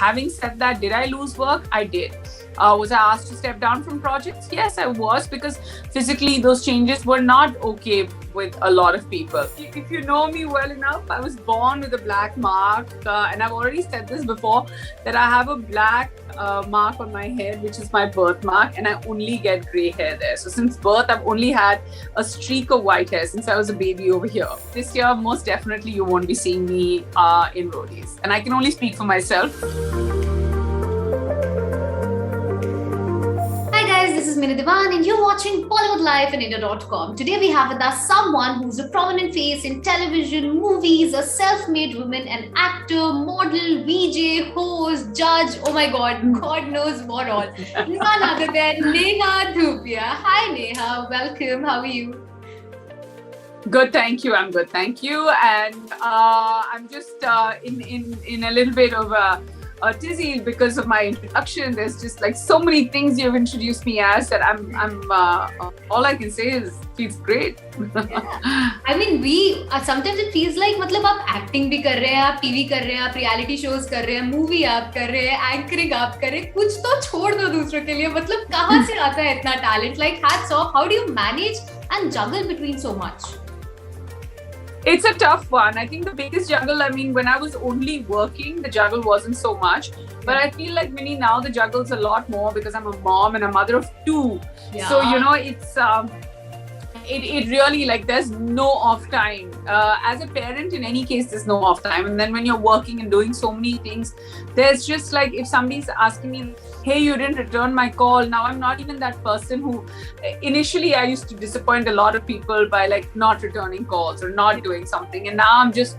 having said that, did I lose work? I did. Was I asked to step down from projects? Yes, I was, because physically those changes were not okay with a lot of people. If you know me well enough, I was born with a black mark, and I've already said this before, that I have a black mark on my head, which is my birthmark, and I only get grey hair there. So since birth, I've only had a streak of white hair since I was a baby over here. This year, most definitely, you won't be seeing me in roadies, and I can only speak for myself. This is Neha Dhupia and you're watching Bollywood Life and India.com. Today we have with us someone who's a prominent face in television, movies, a self-made woman, an actor, model, VJ, host, judge, oh my god, God knows what all. None other than Neha Dhupia. Hi Neha, welcome, how are you? Good, thank you. I'm good, thank you. And I'm just in a little bit of a tizzy because of my introduction. There's just like so many things you've introduced me as that I'm all I can say is feels great. I mean, we sometimes it feels like मतलब आप acting भी कर रहे हैं, आप TV कर रहे हैं, आप reality shows कर रहे हैं, movie आप कर रहे हैं, anchoring आप कर रहे हैं, कुछ तो छोड़ दो दूसरों के लिए. मतलब कहाँ से आता है इतना talent? Like hats off. How do you manage and juggle between so much? It's a tough one. I think the biggest juggle, I mean, when I was only working, the juggle wasn't so much. But I feel like, Minnie, now the juggle's a lot more because I'm a mom and a mother of two. Yeah. So, you know, it's it really, like, there's no off time. As a parent, in any case, there's no off time. And then when you're working and doing so many things, there's just like, if somebody's asking me, hey, you didn't return my call. Now I'm not even that person who initially I used to disappoint a lot of people by like not returning calls or not doing something. And now I'm just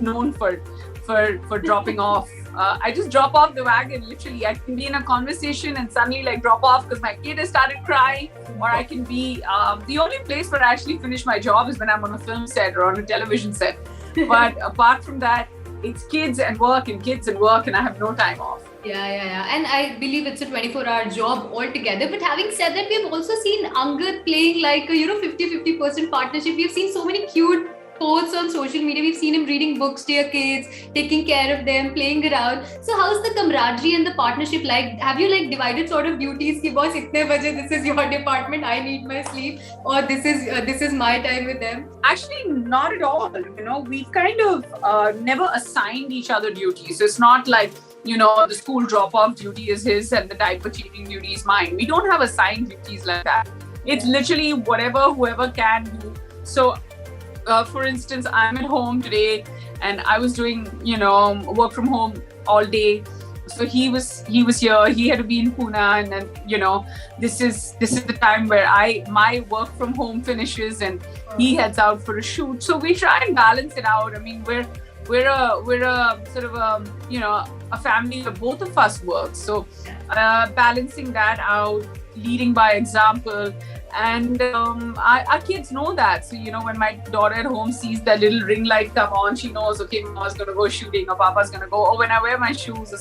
known for dropping off. I just drop off the wagon, literally. I can be in a conversation and suddenly like drop off because my kid has started crying, or I can be, the only place where I actually finish my job is when I'm on a film set or on a television set. But apart from that, it's kids and work, and I have no time off. Yeah. And I believe it's a 24-hour job altogether. But having said that, we've also seen Angad playing like a 50-50% partnership. We've seen so many cute posts on social media. We've seen him reading books to your kids, taking care of them, playing around. So how's the camaraderie and the partnership like? Have you like divided sort of duties? Ki boss, itne baje, this is your department, I need my sleep, or this is my time with them? Actually, not at all. You know, we kind of never assigned each other duties. It's not like, you know, the school drop-off duty is his and the diaper changing duty is mine. We don't have assigned duties like that. It's literally whoever can do. So, for instance, I'm at home today and I was doing, you know, work from home all day. So he was here. He had to be in Pune, and then, you know, this is the time where my work from home finishes and he heads out for a shoot. So we try and balance it out. I mean, we're a sort of you know, a family where both of us work. So balancing that out, leading by example. And our kids know that. So, you know, when my daughter at home sees that little ring light come on, she knows, okay, Mama's going to go shooting or Papa's going to go. Or when I wear my shoes or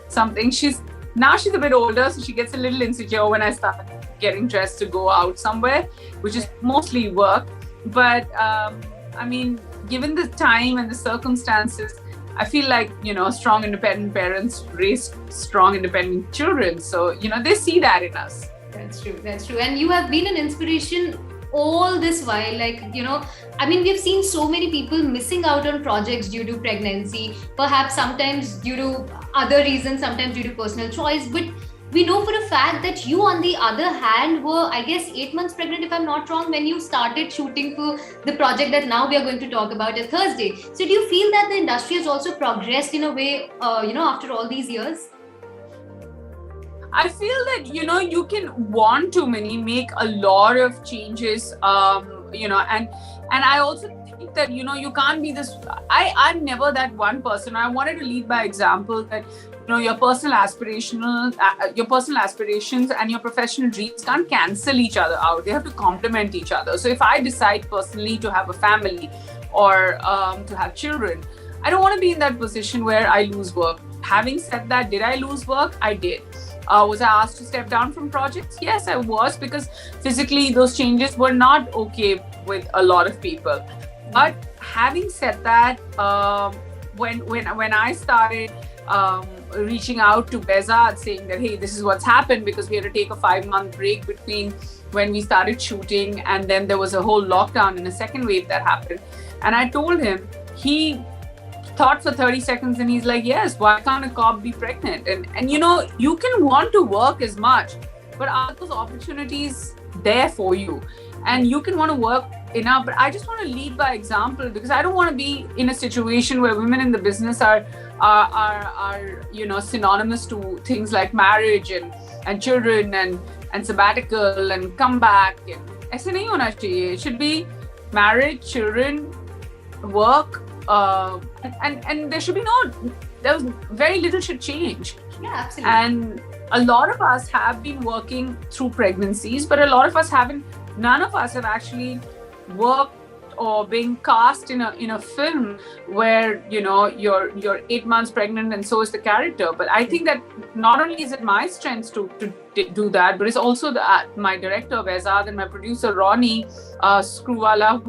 something, she's a bit older, so she gets a little insecure when I start getting dressed to go out somewhere, which is mostly work. But I mean, given the time and the circumstances, I feel like, you know, strong, independent parents raise strong, independent children. So, you know, they see that in us. That's true. And you have been an inspiration all this while. Like, you know, I mean, we've seen so many people missing out on projects due to pregnancy, perhaps sometimes due to other reasons, sometimes due to personal choice. But we know for a fact that you, on the other hand, were, I guess, 8 months pregnant, if I'm not wrong, when you started shooting for the project that now we are going to talk about at Thursday. So do you feel that the industry has also progressed in a way, you know, after all these years? I feel that, you know, you can want to make a lot of changes, you know, and I also think that, you know, you can't be this, I'm never that one person. I wanted to lead by example that, you know, your personal aspirations and your professional dreams can't cancel each other out. They have to complement each other. So if I decide personally to have a family or to have children, I don't want to be in that position where I lose work. Having said that, did I lose work? I did. Was I asked to step down from projects? Yes, I was, because physically those changes were not okay with a lot of people. But having said that, when I started reaching out to Behzad saying that, hey, this is what's happened, because we had to take a 5-month break between when we started shooting, and then there was a whole lockdown and a second wave that happened. And I told him, he thought for 30 seconds and he's like, yes, why can't a cop be pregnant? And you know, you can want to work as much, but are those opportunities there for you? And you can want to work enough, but I just want to lead by example, because I don't want to be in a situation where women in the business are you know, synonymous to things like marriage and children and sabbatical and comeback. ऐसे नहीं होना चाहिए. It should be marriage, children, work, and there should be very little should change. Yeah, absolutely. And a lot of us have been working through pregnancies, but a lot of us haven't. None of us have actually worked or been cast in a film where, you know, you're 8 months pregnant and so is the character. But I think that not only is it my strength to do that, but it's also my director Behzad and my producer Ronnie Screwwala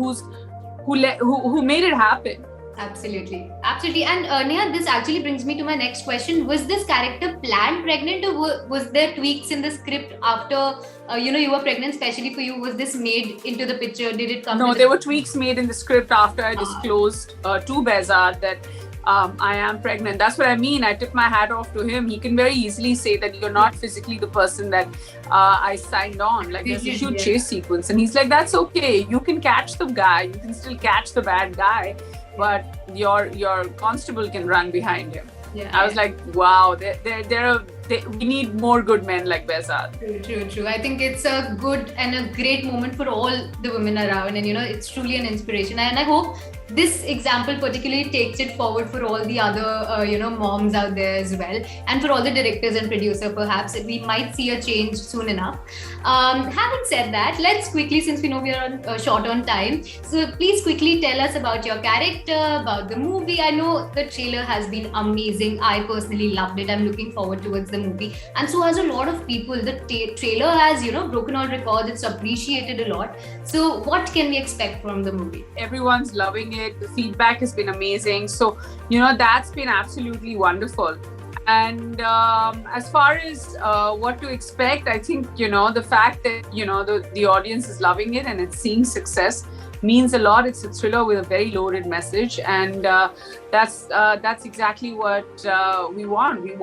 who made it happen. Absolutely. And Neha, this actually brings me to my next question. Was this character planned pregnant, or was there tweaks in the script after you were pregnant, especially for you? Was this made into the picture? Did it come? No, there were tweaks made in the script after I disclosed to Behzad that I am pregnant. That's what I mean. I took my hat off to him. He can very easily say that you're not physically the person that I signed on. Like, there's a huge chase sequence, and he's like, that's okay. You can catch the guy. You can still catch the bad guy, but your constable can run behind him. Yeah, I was like, wow, we need more good men like Behzad. True. I think it's a good and a great moment for all the women around, and it's truly an inspiration. And I hope this example particularly takes it forward for all the other moms out there as well, and for all the directors and producers. Perhaps we might see a change soon enough. Having said that, let's quickly, since we know we are short on time, so please quickly tell us about your character, about the movie. I know the trailer has been amazing. I personally loved it. I'm looking forward towards the movie, and so has a lot of people. The trailer has broken all records. It's appreciated a lot. So what can we expect from the movie? Everyone's loving it. The feedback has been amazing. So, that's been absolutely wonderful. And as far as what to expect, I think, the fact that, the audience is loving it and it's seeing success means a lot. It's a thriller with a very loaded message. And that's exactly what we want. We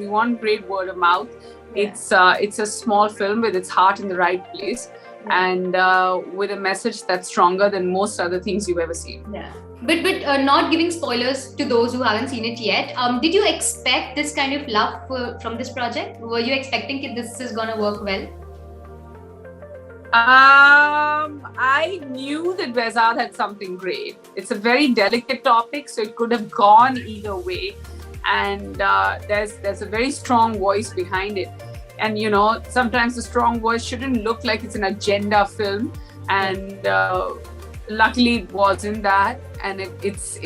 want great word of mouth. Yeah. It's a small film with its heart in the right place. And with a message that's stronger than most other things you've ever seen. Yeah. But not giving spoilers to those who haven't seen it yet, did you expect this kind of love from this project? Were you expecting this is going to work well? I knew that Behzad had something great. It's a very delicate topic, so it could have gone either way. And there's a very strong voice behind it. And, sometimes the strong voice shouldn't look like it's an agenda film. And luckily it wasn't that. And it's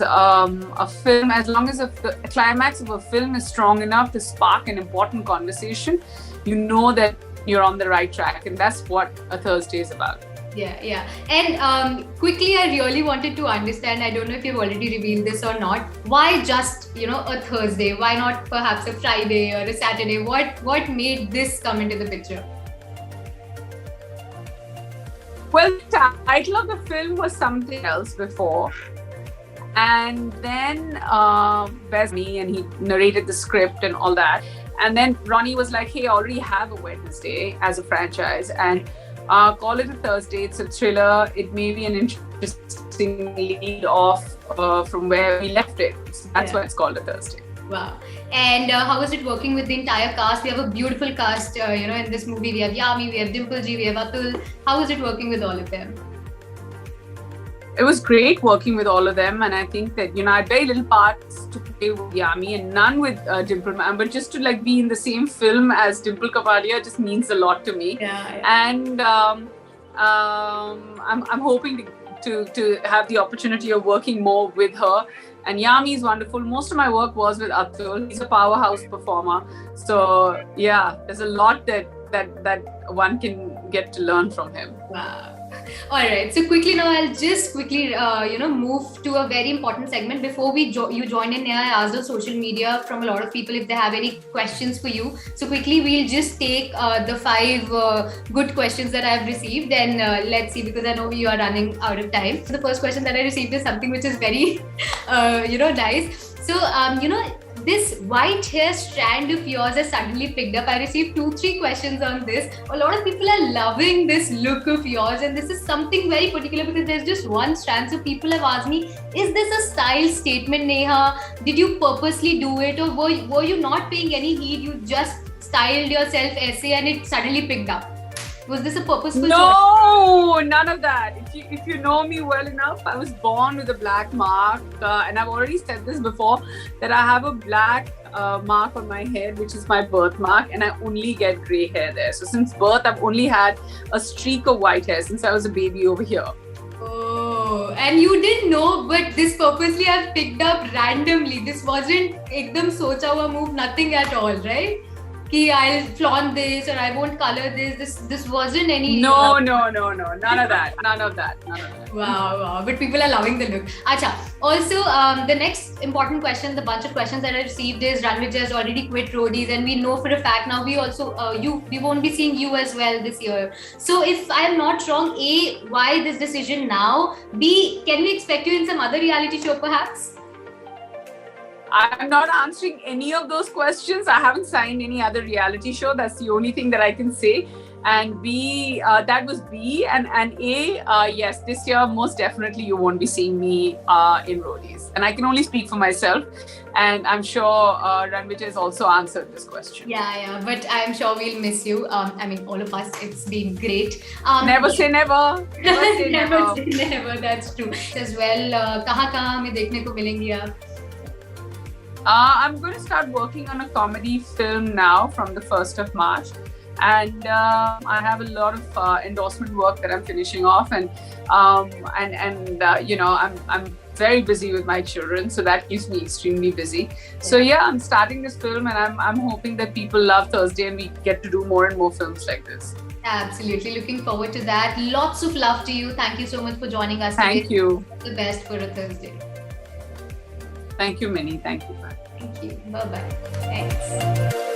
a film, as long as the climax of a film is strong enough to spark an important conversation, that you're on the right track. And that's what A Thursday is about. Yeah. And quickly, I really wanted to understand, I don't know if you've already revealed this or not, why just, a Thursday? Why not perhaps a Friday or a Saturday? What made this come into the picture? Well, the title of the film was something else before. And then there's me, and he narrated the script and all that. And then Ronnie was like, hey, I already have a Wednesday as a franchise. And call it A Thursday. It's a thriller. It may be an interesting lead off from where we left it. So that's why it's called A Thursday. Wow. And how was it working with the entire cast? We have a beautiful cast, in this movie. We have Yami, we have Dimpleji, we have Atul. How was it working with all of them? It was great working with all of them, and I think that I had very little parts to play with Yami and none with Dimple, but just to be in the same film as Dimple Kapadia just means a lot to me. Yeah. And I'm hoping to have the opportunity of working more with her. And Yami is wonderful. Most of my work was with Atul. He's a powerhouse performer. So yeah, there's a lot that one can get to learn from him. Wow. All right. So quickly now, I'll just quickly, move to a very important segment before you join in. Neha, I asked on social media from a lot of people if they have any questions for you. So quickly, we'll just take the 5 good questions that I've received, and let's see, because I know we are running out of time. So the first question that I received is something which is very, nice. So, this white hair strand of yours has suddenly picked up. I received 2-3 questions on this. A lot of people are loving this look of yours, and this is something very particular because there's just one strand. So people have asked me, is this a style statement, Neha? Did you purposely do it, or were you not paying any heed? You just styled yourself essay and it suddenly picked up. Was this a purposeful choice? No, none of that. If you know me well enough, I was born with a black mark, and I've already said this before, that I have a black mark on my head, which is my birthmark, and I only get grey hair there. So since birth, I've only had a streak of white hair since I was a baby over here. Oh, and you didn't know, but this purposely I've picked up randomly. This wasn't ekdam socha hua move, nothing at all, right? Ki I'll flaunt this, or I won't color this. This wasn't any. No. None of that. Wow. But people are loving the look. Acha. Also, the next important question, the bunch of questions that I received is, Ranvijay has already quit roadies, and we know for a fact now we also we won't be seeing you as well this year. So if I'm not wrong, A, why this decision now? B, can we expect you in some other reality show perhaps? I'm not answering any of those questions. I haven't signed any other reality show. That's the only thing that I can say. And B, that was B. And A, yes, this year, most definitely you won't be seeing me in roadies. And I can only speak for myself. And I'm sure Ranvijay has also answered this question. Yeah. But I'm sure we'll miss you. All of us, it's been great. Never say never. Never say never. That's true. As well, kahan hमें देखने को मिलेंगी आप? I'm going to start working on a comedy film now from the 1st of March. And I have a lot of endorsement work that I'm finishing off. And I'm very busy with my children. So that keeps me extremely busy. So yeah, I'm starting this film, and I'm hoping that people love Thursday and we get to do more and more films like this. Absolutely. Looking forward to that. Lots of love to you. Thank you so much for joining us. Thank you. The best for a Thursday. Thank you, Minnie. Thank you. Thank you. Bye-bye. Thanks.